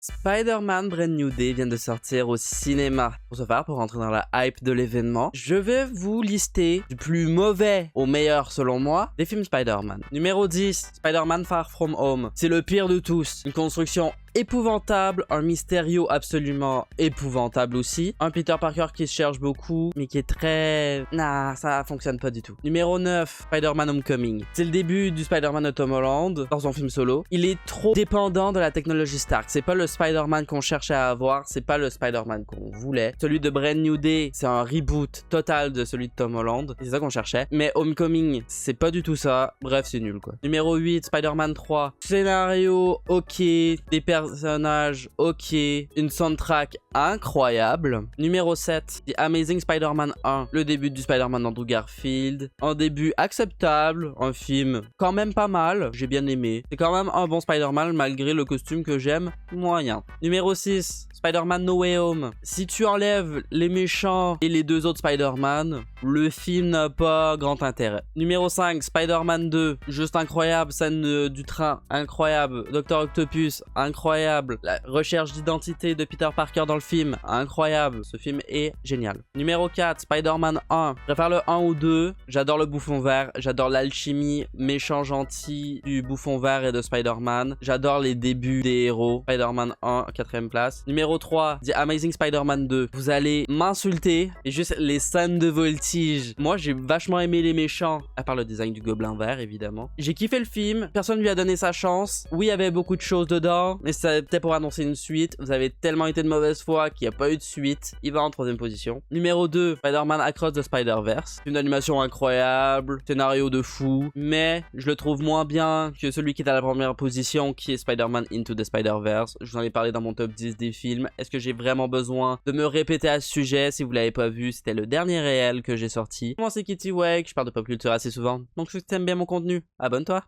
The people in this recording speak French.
Spider-Man Brand New Day vient de sortir au cinéma. Pour ce faire, pour rentrer dans la hype de l'événement, je vais vous lister du plus mauvais au meilleur selon moi des films Spider-Man. Numéro 10, Spider-Man Far From Home. C'est le pire de tous. Une construction épouvantable, un Mysterio absolument épouvantable aussi, un Peter Parker qui se cherche beaucoup, mais qui est très... Nah, ça fonctionne pas du tout. Numéro 9, Spider-Man Homecoming. C'est le début du Spider-Man de Tom Holland dans son film solo. Il est trop dépendant de la technologie Stark. C'est pas le Spider-Man qu'on cherchait à avoir, c'est pas le Spider-Man qu'on voulait. Celui de Brand New Day, c'est un reboot total de celui de Tom Holland. C'est ça qu'on cherchait. Mais Homecoming, c'est pas du tout ça. Bref, c'est nul quoi. Numéro 8, Spider-Man 3. Scénario, ok. Des personnages, ok. Une soundtrack incroyable. Numéro 7, The Amazing Spider-Man 1. Le début du Spider-Man d'Andrew Garfield. Un début acceptable. Un film quand même pas mal. J'ai bien aimé. C'est quand même un bon Spider-Man malgré le costume que j'aime moyen. Numéro 6, Spider-Man No Way Home. Si tu enlèves les méchants et les deux autres Spider-Man, le film n'a pas grand intérêt. Numéro 5, Spider-Man 2. Juste incroyable. Scène du train. Incroyable. Dr. Octopus. Incroyable. La recherche d'identité de Peter Parker dans le film. Incroyable. Ce film est génial. Numéro 4, Spider-Man 1. Je préfère le 1 ou 2. J'adore le bouffon vert. J'adore l'alchimie méchant gentil du bouffon vert et de Spider-Man. J'adore les débuts des héros. Spider-Man 1, 4ème place. Numéro 3, The Amazing Spider-Man 2. Vous allez m'insulter. Et juste les scènes de voltige. Moi, j'ai vachement aimé les méchants. À part le design du gobelin vert, évidemment. J'ai kiffé le film. Personne lui a donné sa chance. Oui, il y avait beaucoup de choses dedans. Mais c'était peut-être pour annoncer une suite. Vous avez tellement été de mauvaise foi qu'il n'y a pas eu de suite. Il va en 3ème position. Numéro 2, Spider-Man Across the Spider-Verse. Une animation incroyable. Scénario de fou. Mais je le trouve moins bien que celui qui est à la 1ère position, qui est Spider-Man Into the Spider-Verse. Je vous en ai parlé dans mon top 10 des films. Est-ce que j'ai vraiment besoin de me répéter à ce sujet? Si vous l'avez pas vu, c'était le dernier réel que j'ai sorti. Moi, c'est Kitty Wake. Je parle de pop culture assez souvent. Donc, si tu aimes bien mon contenu, abonne-toi.